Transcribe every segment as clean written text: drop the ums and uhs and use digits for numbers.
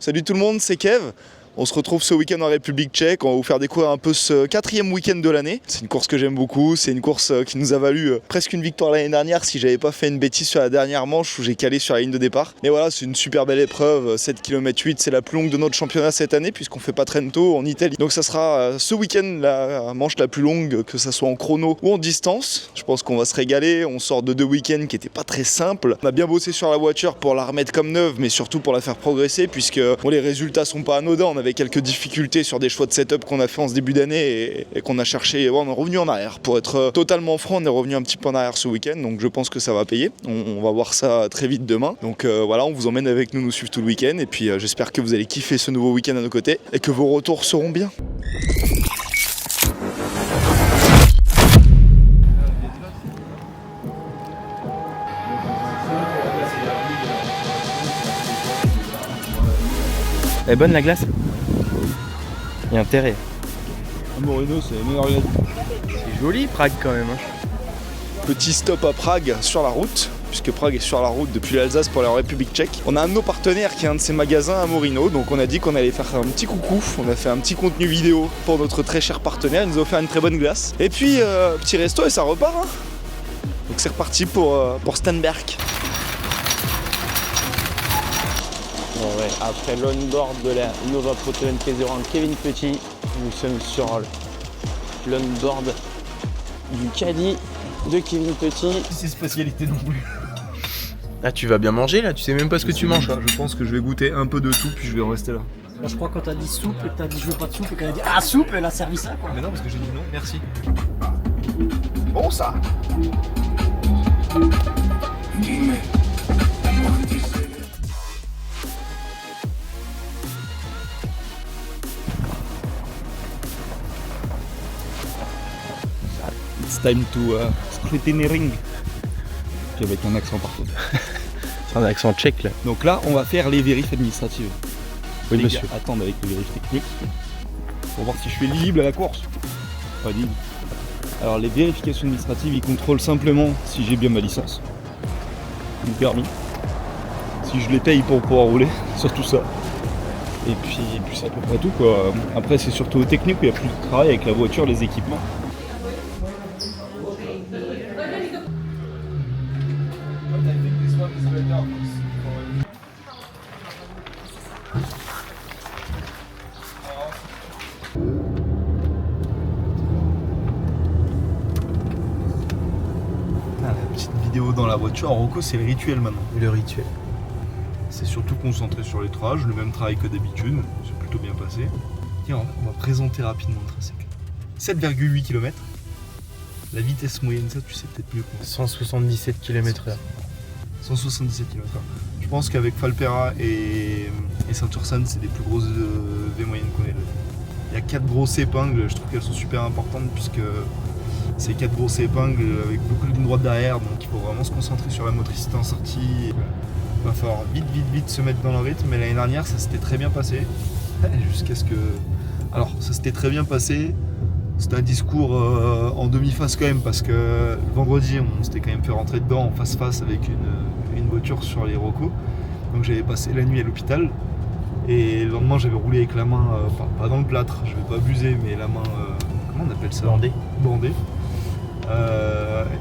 Salut tout le monde, c'est Kev. On se retrouve ce week-end en République tchèque, on va vous faire découvrir un peu ce 4e week-end de l'année. C'est une course que j'aime beaucoup, c'est une course qui nous a valu presque une victoire l'année dernière si j'avais pas fait une bêtise sur la dernière manche où j'ai calé sur la ligne de départ. Mais voilà, c'est une super belle épreuve, 7 km 8, c'est la plus longue de notre championnat cette année puisqu'on fait pas Trento en Italie. Donc ça sera ce week-end la manche la plus longue, que ça soit en chrono ou en distance. Je pense qu'on va se régaler, on sort de 2 week-ends qui étaient pas très simples. On a bien bossé sur la voiture pour la remettre comme neuve, mais surtout pour la faire progresser puisque les résultats sont pas anodins, on avait quelques difficultés sur des choix de setup qu'on a fait en ce début d'année et qu'on a cherché. On est revenu en arrière. Pour être totalement franc, on est revenu un petit peu en arrière ce week-end, donc je pense que ça va payer. On va voir ça très vite demain. Donc voilà, on vous emmène avec nous suivre tout le week-end et puis j'espère que vous allez kiffer ce nouveau week-end à nos côtés et que vos retours seront bien. Elle est bonne la glace? Il y a intérêt. Moreno, c'est la meilleure glace. C'est joli Prague quand même. Petit stop à Prague sur la route, puisque Prague est sur la route depuis l'Alsace pour la République tchèque. On a un de nos partenaires qui a un de ses magasins à Morino, donc on a dit qu'on allait faire un petit coucou. On a fait un petit contenu vidéo pour notre très cher partenaire, il nous a offert une très bonne glace. Et puis, petit resto et ça repart. Hein. Donc c'est reparti pour Stenberg. Bon ouais, après l'onboard de la Nova Proto NT01 Kevin Petit, nous sommes sur l'onboard du caddie de Kevin Petit. C'est spécialité non plus. Ah, tu vas bien manger là, tu sais même pas ce que tu manges. Je pense que je vais goûter un peu de tout puis je vais en rester là. Là, je crois que quand t'as dit soupe et que t'as dit je veux pas de soupe et qu'elle a dit ah soupe, elle a servi ça quoi. Mais non, parce que j'ai dit non, merci. Bon ça. It's time to scrutineering. Puis avec un accent partout. C'est un accent tchèque là. Donc là, on va faire les vérifs administratives. Oui Les monsieur. gars attendent avec les vérifs techniques pour voir si je suis éligible à la course. Pas éligible. Alors les vérifications administratives, ils contrôlent simplement si j'ai bien ma licence, mon permis, si je les paye pour pouvoir rouler, surtout ça. Et puis c'est à peu près tout quoi. Après c'est surtout technique où il y a plus de travail avec la voiture, les équipements. La petite vidéo dans la voiture, en Rocco c'est le rituel maintenant. Le rituel. C'est surtout concentré sur les trages, le même travail que d'habitude, c'est plutôt bien passé. Tiens, on va présenter rapidement le tracé. 7,8 km. La vitesse moyenne, ça tu sais peut-être mieux que moi. 177 km/h. 177 km/h. Je pense qu'avec Falpera et Saint-Ursanne, c'est les plus grosses V moyennes qu'on ait. Il y a 4 grosses épingles, je trouve qu'elles sont super importantes puisque c'est 4 grosses épingles avec beaucoup de lignes droites derrière, donc il faut vraiment se concentrer sur la motricité en sortie. Il va falloir vite se mettre dans le rythme, mais l'année dernière ça s'était très bien passé. Jusqu'à ce que... Alors ça s'était très bien passé, c'était un discours en demi-face quand même parce que le vendredi on s'était quand même fait rentrer dedans en face-face avec une voiture sur les Rocco. Donc j'avais passé la nuit à l'hôpital et le lendemain j'avais roulé avec la main, pas dans le plâtre, je vais pas abuser, mais la main, comment on appelle ça? Bandée.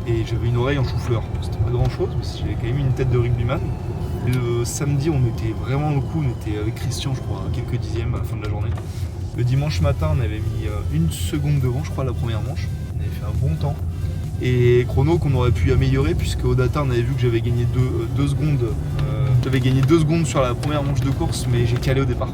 Et j'avais une oreille en chou-fleur. C'était pas grand chose, mais j'avais quand même une tête de rugbyman. Le samedi, on était vraiment au coup, on était avec Christian, je crois, à quelques dixièmes à la fin de la journée. Le dimanche matin, on avait mis une seconde devant, je crois, la première manche. On avait fait un bon temps. Et chrono qu'on aurait pu améliorer, puisque au data, on avait vu que j'avais gagné 2 secondes. J'avais gagné 2 secondes sur la première manche de course, mais j'ai calé au départ.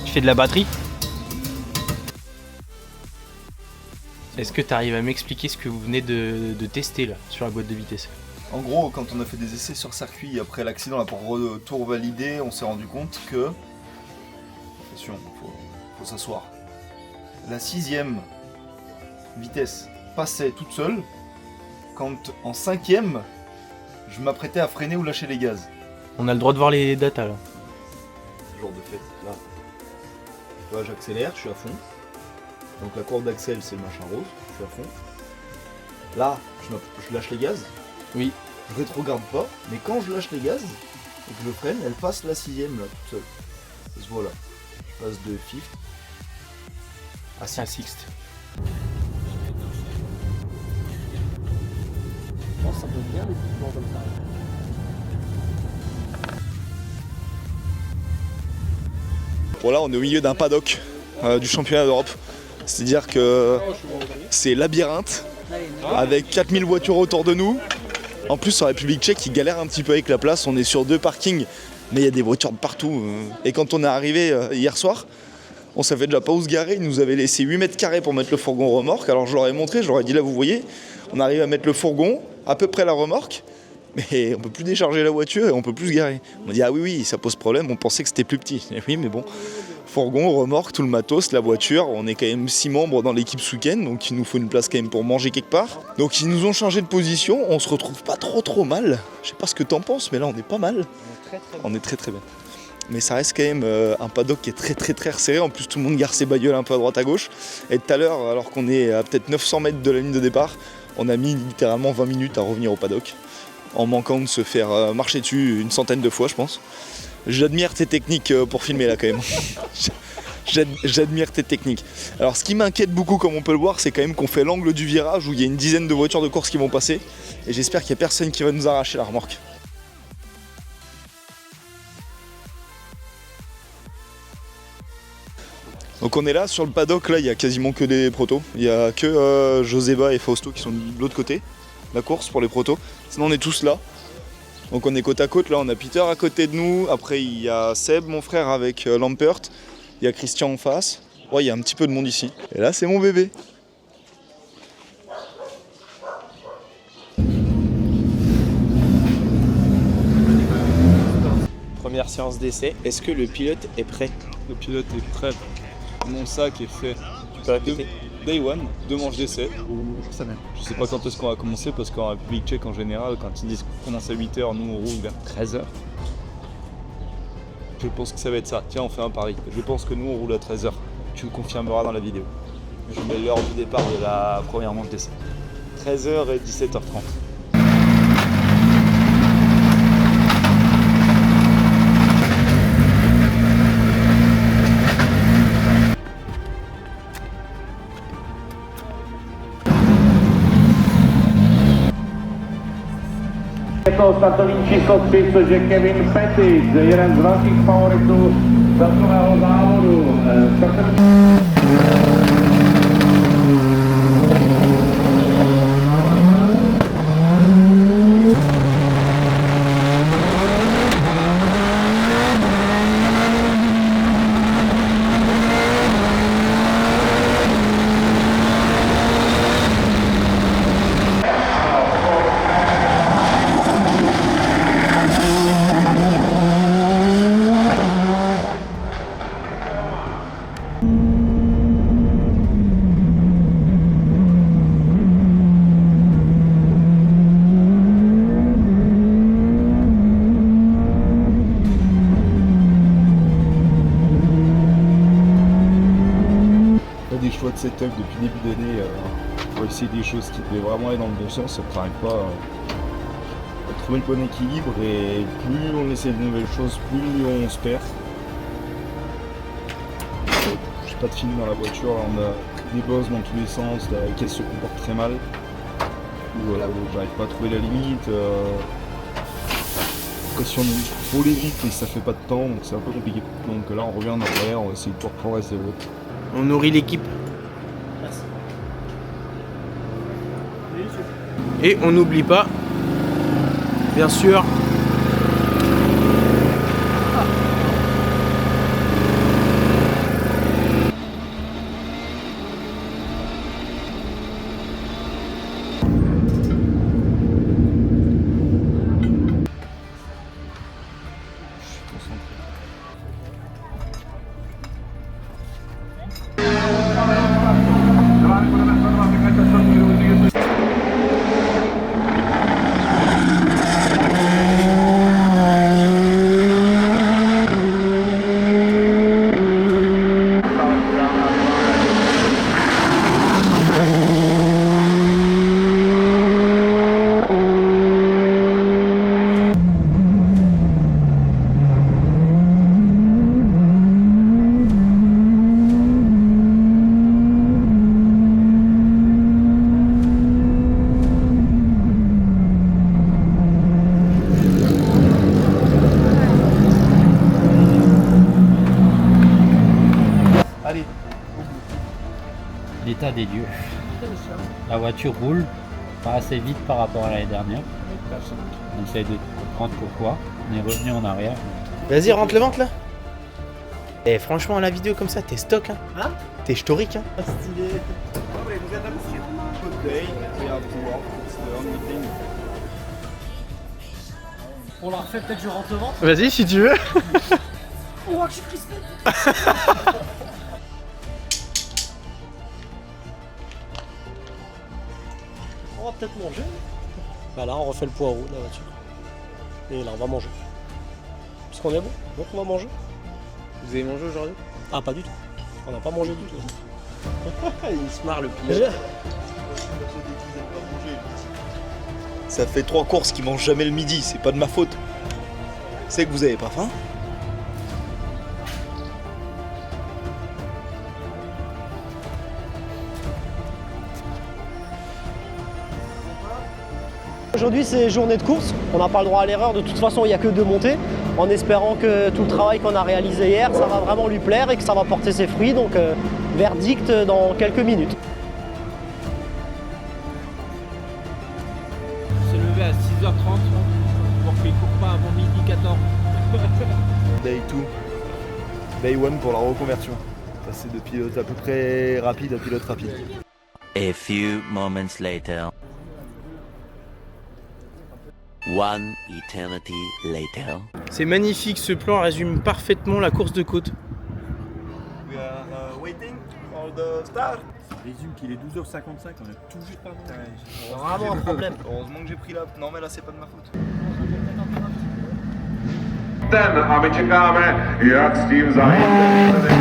Tu fais de la batterie? Est-ce que tu arrives à m'expliquer ce que vous venez de tester là sur la boîte de vitesse? En gros, quand on a fait des essais sur circuit après l'accident, là, pour retour validé, on s'est rendu compte que... Attention, faut s'asseoir. La 6e vitesse passait toute seule, quand en 5e, je m'apprêtais à freiner ou lâcher les gaz. On a le droit de voir les datas là. Jour de fête, là. Tu vois, j'accélère, je suis à fond. Donc la courbe d'accel, c'est le machin rose, je suis à fond. Là, je lâche les gaz. Oui. Je rétrograde pas, mais quand je lâche les gaz et que je freine, elle passe la 6ème là, toute seule. Ça se voit là. Je passe de fifth à C'est un sixte. Je pense que ça peut être bien des petits plans comme ça. Bon, là, on est au milieu d'un paddock du championnat d'Europe. C'est-à-dire que c'est labyrinthe avec 4000 voitures autour de nous. En plus, en République tchèque, ils galèrent un petit peu avec la place. On est sur 2 parkings, mais il y a des voitures de partout. Et quand on est arrivé hier soir, on savait déjà pas où se garer. Ils nous avaient laissé 8 mètres carrés pour mettre le fourgon remorque. Alors je leur ai montré, je leur ai dit là, vous voyez, on arrive à mettre le fourgon, à peu près la remorque, mais on peut plus décharger la voiture et on peut plus se garer. On m'a dit ah oui, ça pose problème, on pensait que c'était plus petit. Et oui, mais bon. Fourgon, remorque, tout le matos, la voiture, on est quand même 6 membres dans l'équipe ce week-end, donc il nous faut une place quand même pour manger quelque part. Donc ils nous ont changé de position, on se retrouve pas trop mal. Je sais pas ce que t'en penses, mais là on est pas mal. On est très bien. Mais ça reste quand même un paddock qui est très resserré, en plus tout le monde gare ses bagnoles un peu à droite à gauche. Et tout à l'heure, alors qu'on est à peut-être 900 mètres de la ligne de départ, on a mis littéralement 20 minutes à revenir au paddock, en manquant de se faire marcher dessus une centaine de fois je pense. J'admire tes techniques pour filmer là quand même. J'admire tes techniques. Alors ce qui m'inquiète beaucoup comme on peut le voir, c'est quand même qu'on fait l'angle du virage où il y a une dizaine de voitures de course qui vont passer. Et j'espère qu'il n'y a personne qui va nous arracher la remorque. Donc on est là sur le paddock, là il y a quasiment que des protos. Il n'y a que Joseba et Fausto qui sont de l'autre côté, la course pour les protos. Sinon on est tous là. Donc on est côte à côte, là on a Peter à côté de nous, après il y a Seb, mon frère avec Lampert, il y a Christian en face, ouais il y a un petit peu de monde ici. Et là c'est mon bébé. Première séance d'essai, est-ce que le pilote est prêt? Le pilote est prêt. Mon sac est fait. Tu peux répéter? Day one, 2 manches d'essai. Je sais pas quand est-ce qu'on va commencer parce qu'en République tchèque en général, quand ils disent qu'on commence à 8h, nous on roule vers 13h. Je pense que ça va être ça. Tiens, on fait un pari. Je pense que nous on roule à 13h. Tu le confirmeras dans la vidéo. Je mets l'heure du départ de la première manche d'essai. 13h et 17h30. Je to startovní číslo 3, což je Kevin Pettis, jeden z velkých favoritů celkového závodu. Des choix de setup depuis le début d'année pour essayer des choses qui devaient vraiment aller dans le bon sens, ça ne n'arrive pas à trouver le bon équilibre et plus on essaie de nouvelles choses, plus on se perd. J'ai pas de film dans la voiture, là, on a des bosses dans tous les sens, la caisse se comporte très mal, où j'arrive pas à trouver la limite. Pression trop les vite et ça fait pas de temps donc c'est un peu compliqué. Donc là on revient en arrière, on va essayer de pouvoir progresser l'autre. On nourrit l'équipe. Et on n'oublie pas, bien sûr, l'état des lieux. La voiture roule pas assez vite par rapport à l'année dernière. On essaie de comprendre pourquoi. On est revenu en arrière. Vas-y, rentre le ventre là. Et franchement, la vidéo comme ça, t'es stock, hein. Hein? T'es historique, hein. Stylé. On la refait, peut-être je rentre le ventre. Vas-y, si tu veux. Oh, je suis crispé. On va peut-être manger. Bah là, on refait le poireau de la voiture. Et là, on va manger. Parce qu'on est bon, donc on va manger. Vous avez mangé aujourd'hui? Ah, pas du tout. On n'a pas mangé du tout. Il se marre le pilote. Ça fait 3 courses qu'ils mangent jamais le midi, c'est pas de ma faute. C'est que vous avez pas faim? Aujourd'hui, c'est journée de course. On n'a pas le droit à l'erreur. De toute façon, il n'y a que 2 montées. En espérant que tout le travail qu'on a réalisé hier, ça va vraiment lui plaire et que ça va porter ses fruits. Donc, verdict dans quelques minutes. Se lever à 6h30 pour qu'il ne court pas avant midi 14. Day 2, Day 1 pour la reconversion. Passer de pilote à peu près rapide à pilote rapide. A few moments later. One eternity later. C'est magnifique, ce plan résume parfaitement la course de côte. We are waiting for the start. Ça résume qu'il est 12h55, on a toujours pas mangé. C'est vraiment un problème. Heureusement que j'ai pris la... Non mais là c'est pas de ma faute. A my czekamy, jak Steve zajdzie.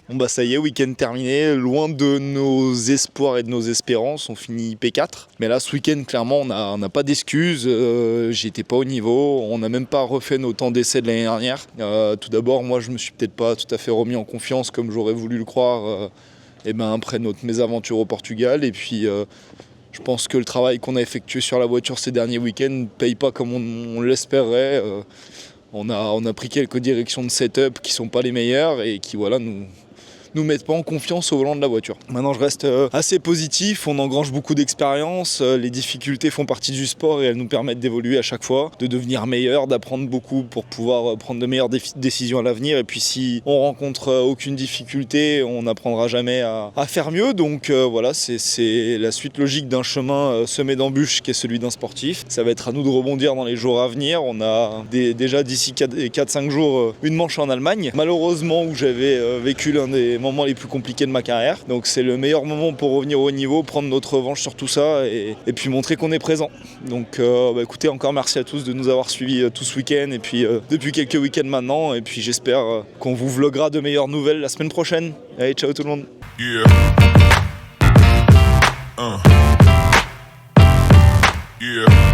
Bon bah ça y est, week-end terminé, loin de nos espoirs et de nos espérances, on finit P4. Mais là ce week-end clairement on n'a pas d'excuses, j'étais pas au niveau, on n'a même pas refait nos temps d'essai de l'année dernière. Tout d'abord moi je me suis peut-être pas tout à fait remis en confiance comme j'aurais voulu le croire après notre mésaventure au Portugal. Et puis je pense que le travail qu'on a effectué sur la voiture ces derniers week-ends ne paye pas comme on l'espérait. On a pris quelques directions de setup qui sont pas les meilleures et qui voilà nous mettent pas en confiance au volant de la voiture. Maintenant je reste assez positif, on engrange beaucoup d'expérience, les difficultés font partie du sport et elles nous permettent d'évoluer à chaque fois, de devenir meilleur, d'apprendre beaucoup pour pouvoir prendre de meilleures décisions à l'avenir. Et puis si on rencontre aucune difficulté, on n'apprendra jamais à faire mieux. Donc voilà, c'est la suite logique d'un chemin semé d'embûches qui est celui d'un sportif. Ça va être à nous de rebondir dans les jours à venir. On a déjà d'ici 4-5 jours une manche en Allemagne, malheureusement où j'avais vécu l'un des moments les plus compliqués de ma carrière. Donc c'est le meilleur moment pour revenir au haut niveau, prendre notre revanche sur tout ça et puis montrer qu'on est présent. Donc écoutez, encore merci à tous de nous avoir suivis tout ce week-end et puis depuis quelques week-ends maintenant. Et puis j'espère qu'on vous vloguera de meilleures nouvelles la semaine prochaine. Allez, ciao tout le monde. Yeah. Yeah.